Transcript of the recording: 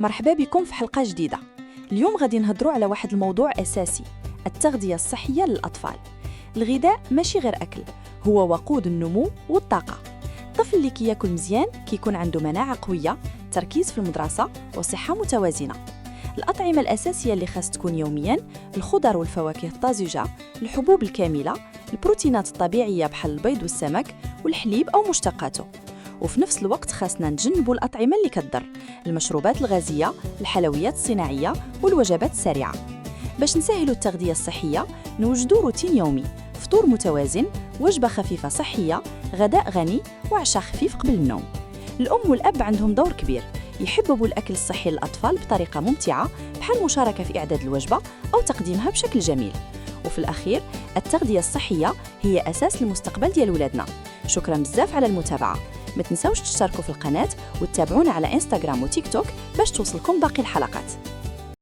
مرحبا بكم في حلقة جديدة. اليوم غادي نهضروا على واحد الموضوع أساسي، التغذية الصحية للأطفال. الغذاء ماشي غير أكل، هو وقود النمو والطاقة. الطفل اللي كياكل مزيان كيكون عنده مناعة قوية، تركيز في المدرسة وصحة متوازنة. الأطعمة الأساسية اللي خاص تكون يومياً: الخضر والفواكه الطازجة، الحبوب الكاملة، البروتينات الطبيعية بحال البيض والسمك والحليب أو مشتقاته. وفي نفس الوقت خاصنا نتجنبوا الأطعمة اللي كتضر، المشروبات الغازية، الحلويات الصناعية والوجبات السريعة. باش نسهلوا التغذية الصحية نوجدوا روتين يومي: فطور متوازن، وجبة خفيفة صحية، غداء غني، وعشاء خفيف قبل النوم. الأم والأب عندهم دور كبير، يحببوا الأكل الصحي للأطفال بطريقة ممتعة بحال المشاركة في إعداد الوجبة أو تقديمها بشكل جميل. وفي الأخير التغذية الصحية هي أساس المستقبل ديال ولادنا. شكرا بزاف على المتابعة. ما تنسوش تشتركوا في القناة وتتابعونا على انستغرام وتيك توك باش توصلكم باقي الحلقات.